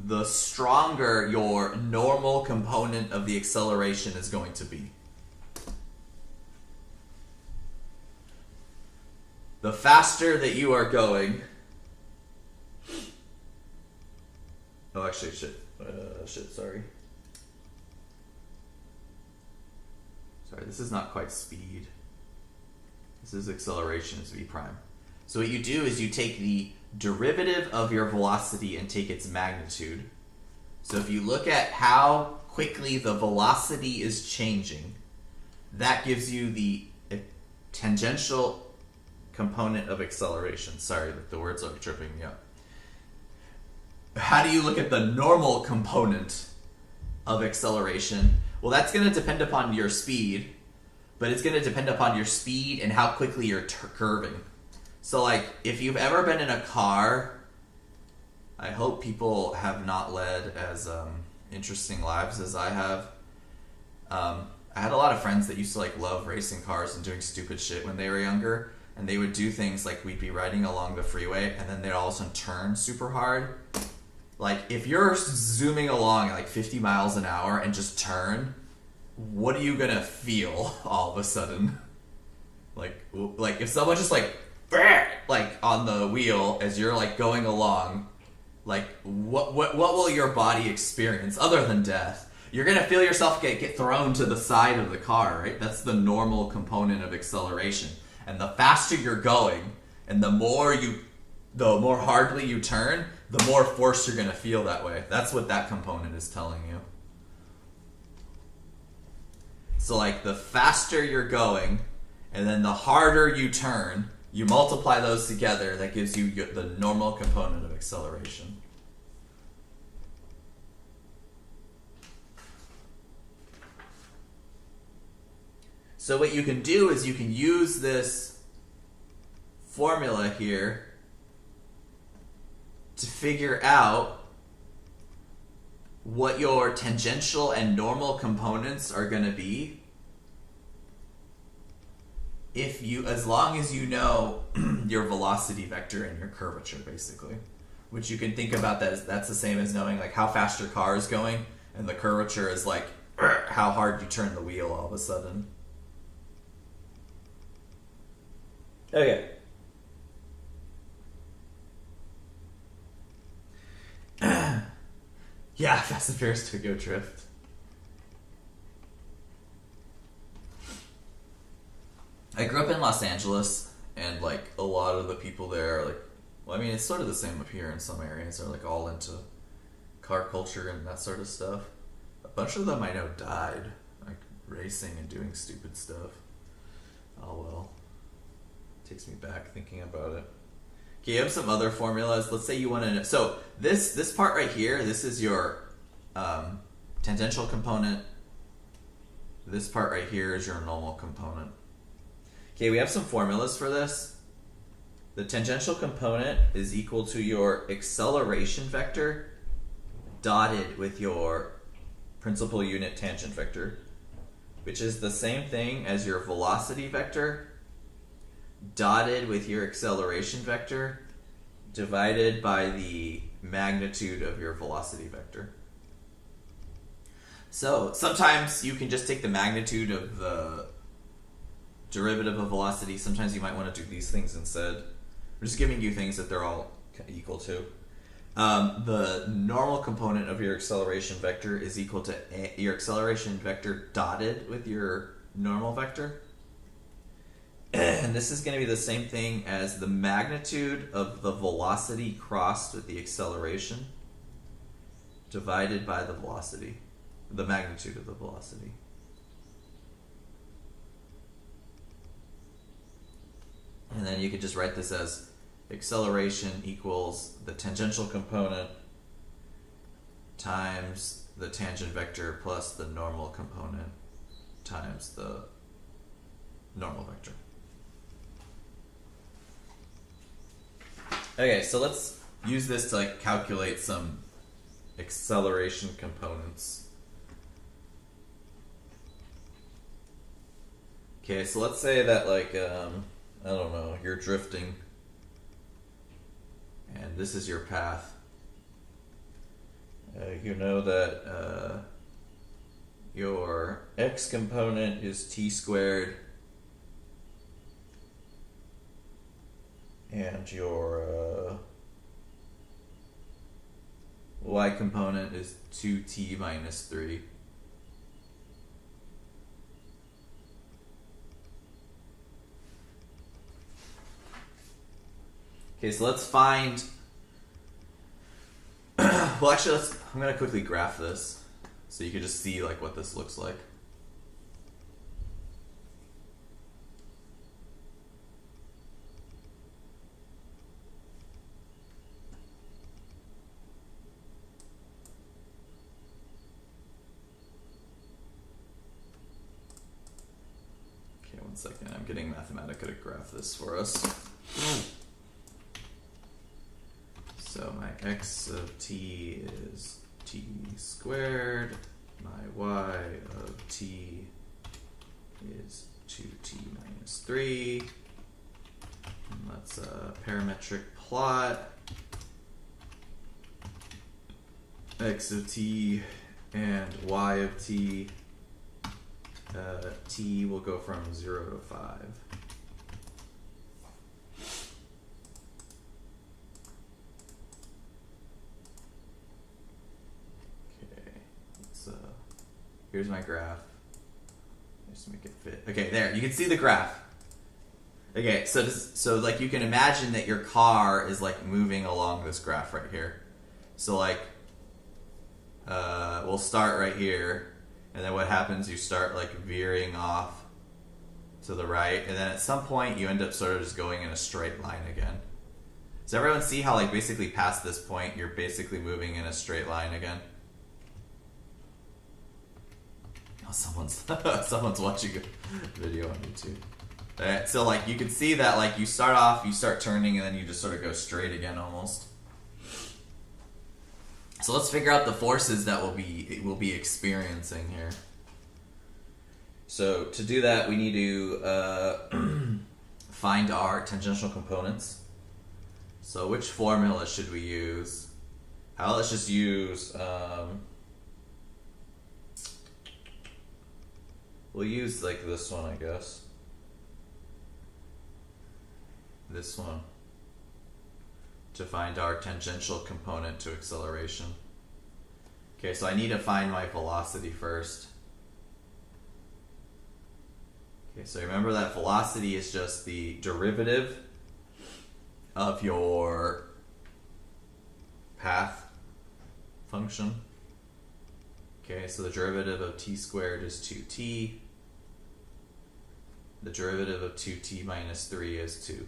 the stronger your normal component of the acceleration is going to be. The faster that you are going... Oh, actually, sorry. Sorry, this is not quite speed. This is acceleration, is v prime. So what you do is you take the derivative of your velocity and take its magnitude. So if you look at how quickly the velocity is changing, that gives you the tangential component of acceleration. Sorry, the words are tripping me up. How do you look at the normal component of acceleration? Well, that's going to depend upon your speed. But it's going to depend upon your speed and how quickly you're curving. So, like, if you've ever been in a car, I hope people have not led as interesting lives as I have. I had a lot of friends that used to, like, love racing cars and doing stupid shit when they were younger. And they would do things like we'd be riding along the freeway and then they'd all of a sudden turn super hard. Like, if you're zooming along at, like, 50 miles an hour and just turn... what are you gonna feel all of a sudden? Like if someone just like on the wheel as you're like going along, like what will your body experience other than death? You're gonna feel yourself get thrown to the side of the car, right? That's the normal component of acceleration. And the faster you're going, and the more hardly you turn, the more force you're gonna feel that way. That's what that component is telling you. So like the faster you're going and then the harder you turn, you multiply those together, that gives you the normal component of acceleration. So what you can do is you can use this formula here to figure out what your tangential and normal components are going to be as long as you know your velocity vector and your curvature, basically. Which you can think about that's the same as knowing like how fast your car is going, and the curvature is like how hard you turn the wheel all of a sudden. Okay. Yeah, Fast and Furious Tokyo Drift. I grew up in Los Angeles, and like a lot of the people there are like, well, I mean, it's sort of the same up here in some areas. They're like all into car culture and that sort of stuff. A bunch of them I know died, like racing and doing stupid stuff. Oh well. Takes me back thinking about it. Okay, you have some other formulas. Let's say you want to know. So this part right here, this is your tangential component. This part right here is your normal component. Okay, we have some formulas for this. The tangential component is equal to your acceleration vector dotted with your principal unit tangent vector, which is the same thing as your velocity vector dotted with your acceleration vector divided by the magnitude of your velocity vector. So sometimes you can just take the magnitude of the derivative of velocity. Sometimes you might want to do these things instead. I'm just giving you things that they're all equal to. The normal component of your acceleration vector is equal to your acceleration vector dotted with your normal vector. And this is going to be the same thing as the magnitude of the velocity crossed with the acceleration divided by the velocity, the magnitude of the velocity. And then you could just write this as acceleration equals the tangential component times the tangent vector plus the normal component times the normal vector. Okay, so let's use this to like calculate some acceleration components. Okay, so let's say that like I don't know, you're drifting and this is your path. You know that your x component is t squared and your y component is 2t minus 3. Okay, so let's find... well, actually, I'm going to quickly graph this so you can just see like what this looks like. Okay, 1 second. I'm getting Mathematica to graph this for us. So my x of t is t squared, my y of t is 2t minus 3. And that's a parametric plot. X of t and y of t, t will go from 0 to 5. Here's my graph. Just make it fit. Okay, there. You can see the graph. Okay, so like you can imagine that your car is like moving along this graph right here. So like, we'll start right here, and then what happens? You start like veering off to the right, and then at some point you end up sort of just going in a straight line again. Does everyone see how like basically past this point you're basically moving in a straight line again? Someone's watching a video on YouTube. Alright, so like you can see that like you start off, you start turning, and then you just sort of go straight again almost. So let's figure out the forces that we'll be experiencing here. So to do that, we need to find our tangential components. So which formula should we use? Let's just use we'll use like this one, I guess. this one to find our tangential component to acceleration. Okay, so I need to find my velocity first. Okay, so remember that velocity is just the derivative of your path function. Okay, so the derivative of t squared is 2t. The derivative of 2t minus 3 is 2.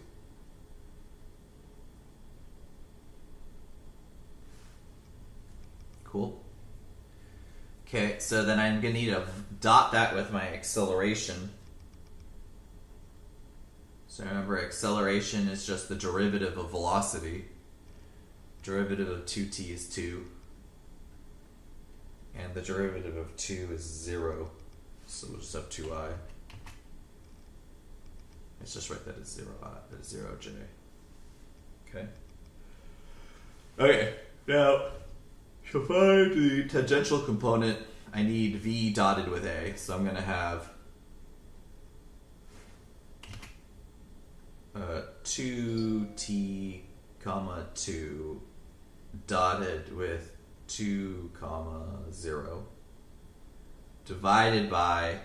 Cool. Okay, so then I'm going to need to dot that with my acceleration. So remember, acceleration is just the derivative of velocity. Derivative of 2t is 2. And the derivative of 2 is 0. So we'll just have 2i. Let's just write that as 0j. Okay. Okay, now to find the tangential component, I need v dotted with a. So I'm going to have 2t comma 2 dotted with 2 comma 0 divided by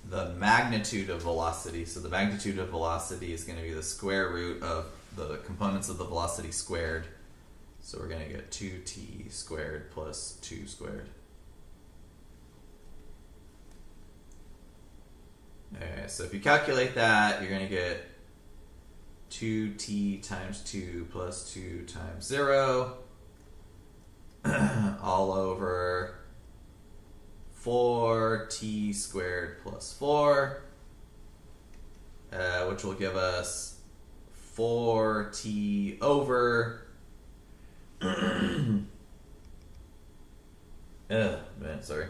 the magnitude of velocity. So the magnitude of velocity is going to be the square root of the components of the velocity squared. So we're going to get 2t squared plus 2 squared. Okay, so if you calculate that, you're going to get 2t times 2 plus 2 times 0 all over 4t squared plus 4, which will give us 4t over man, sorry.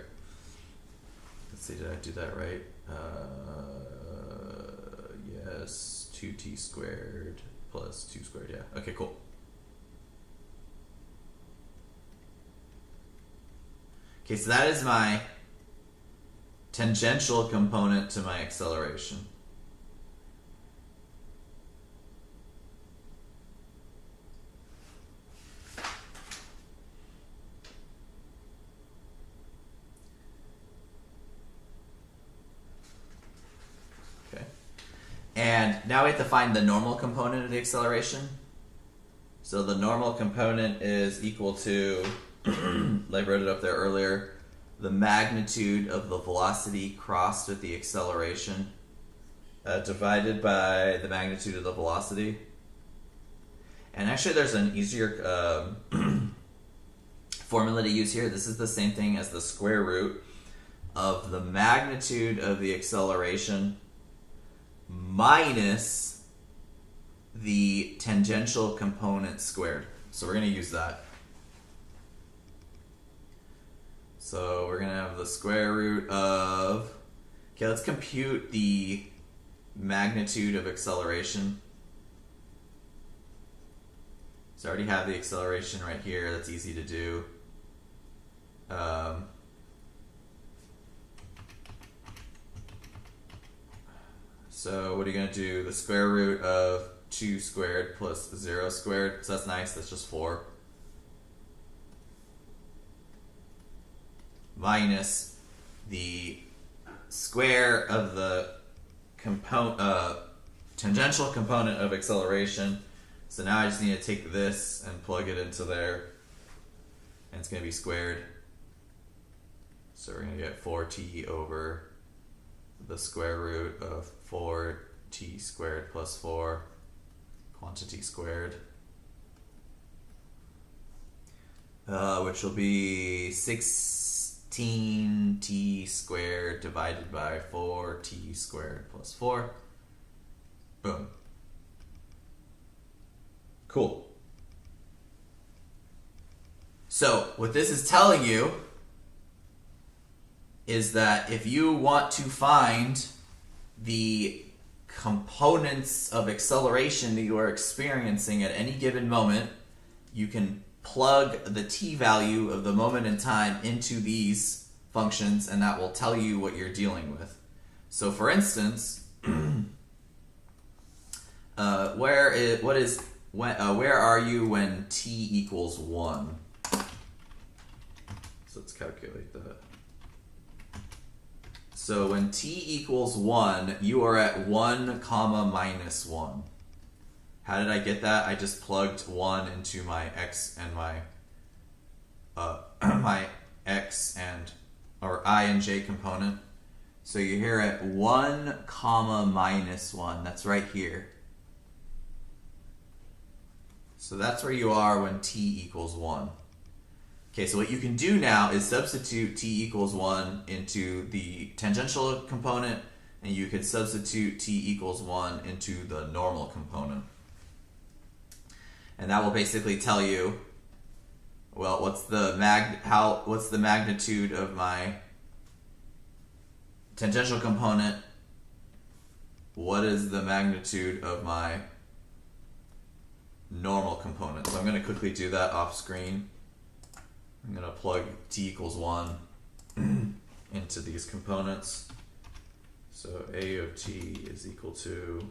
Let's see, did I do that right? Yes, 2t squared plus 2 squared, yeah. Okay, cool. Okay, so that is my tangential component to my acceleration. Okay. And now we have to find the normal component of the acceleration. So the normal component is equal to, I wrote it up there earlier, the magnitude of the velocity crossed with the acceleration divided by the magnitude of the velocity. And actually there's an easier formula to use here. This is the same thing as the square root of the magnitude of the acceleration minus the tangential component squared. So we're going to use that. So we're going to have the square root of, okay, let's compute the magnitude of acceleration. So I already have the acceleration right here. That's easy to do. So what are you going to do? The square root of 2 squared plus 0 squared. So that's nice. That's just 4. Minus the square of the tangential component of acceleration. So now I just need to take this and plug it into there. And it's going to be squared. So we're going to get 4t over the square root of 4t squared plus 4 quantity squared. Which will be 16t squared divided by 4t squared plus 4. Boom. Cool. So what this is telling you is that if you want to find the components of acceleration that you are experiencing at any given moment, you can plug the t value of the moment in time into these functions, and that will tell you what you're dealing with. So for instance, where are you when t equals 1? So let's calculate that. So when t equals 1, you are at 1 comma minus 1. How did I get that? I just plugged 1 into my x and my my x and or I and j component. So you're here at 1 comma minus 1. That's right here. So that's where you are when t equals 1. Okay, so what you can do now is substitute t equals 1 into the tangential component, and you can substitute t equals 1 into the normal component. And that will basically tell you, well, what's the magnitude of my tangential component? What is the magnitude of my normal component? So I'm going to quickly do that off screen. I'm going to plug t equals 1 into these components. So a of t is equal to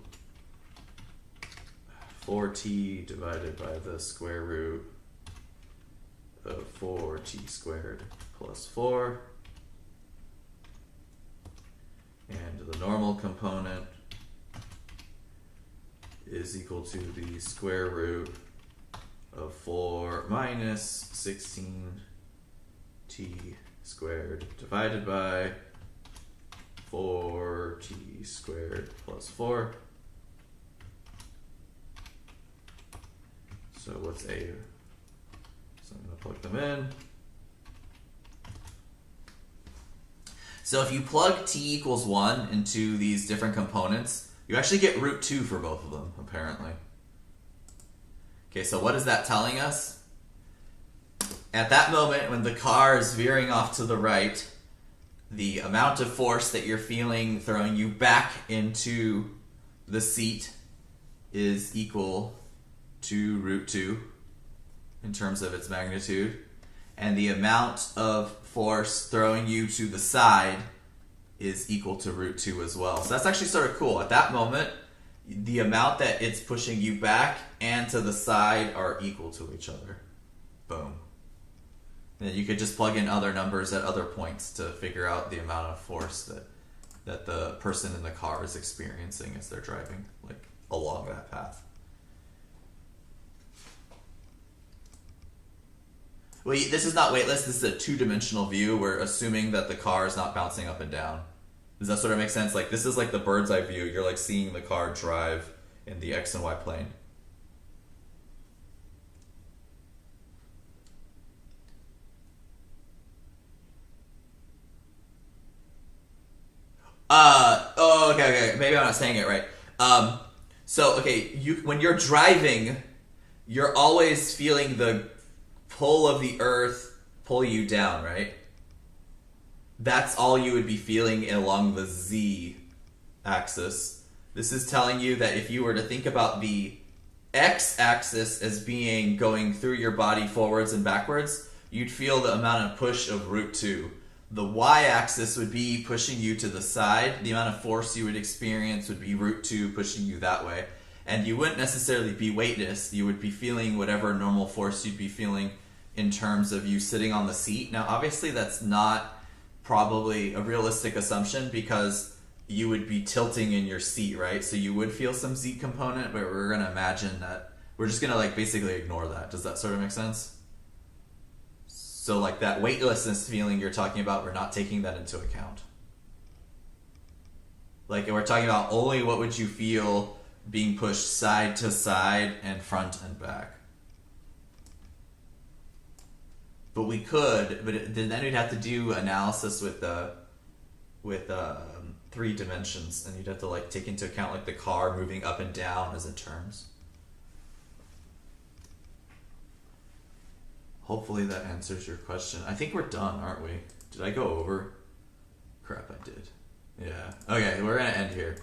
4t divided by the square root of 4t squared plus 4. And the normal component is equal to the square root of 4 minus 16t squared divided by 4t squared plus 4. So what's a? So I'm going to plug them in. So if you plug t equals 1 into these different components, you actually get root 2 for both of them, apparently. Okay, so what is that telling us? At that moment, when the car is veering off to the right, the amount of force that you're feeling throwing you back into the seat is equal to root 2 in terms of its magnitude. And the amount of force throwing you to the side is equal to root 2 as well. So that's actually sort of cool. At that moment, the amount that it's pushing you back and to the side are equal to each other. Boom. And you could just plug in other numbers at other points to figure out the amount of force that the person in the car is experiencing as they're driving, like, along that path. Well, this is not weightless. This is a two-dimensional view. We're assuming that the car is not bouncing up and down. Does that sort of make sense? Like, this is like the bird's eye view. You're like seeing the car drive in the X and Y plane. Okay. Maybe I'm not saying it right. When you're driving, you're always feeling the pull of the earth pull you down, right? That's all you would be feeling along the Z axis. This is telling you that if you were to think about the X axis as being going through your body forwards and backwards, you'd feel the amount of push of root 2. The Y axis would be pushing you to the side. The amount of force you would experience would be root 2 pushing you that way. And you wouldn't necessarily be weightless. You would be feeling whatever normal force you'd be feeling in terms of you sitting on the seat. Now, obviously, that's not probably a realistic assumption because you would be tilting in your seat, right? So you would feel some Z component, but we're going to imagine that we're just going to like basically ignore that. Does that sort of make sense? So like that weightlessness feeling you're talking about, we're not taking that into account. Like we're talking about only what would you feel being pushed side to side and front and back. But we could, then we'd have to do analysis with 3 dimensions, and you'd have to like take into account like the car moving up and down as it turns. Hopefully that answers your question. I think we're done, aren't we? Did I go over? Crap, I did. Yeah. Okay, we're gonna end here.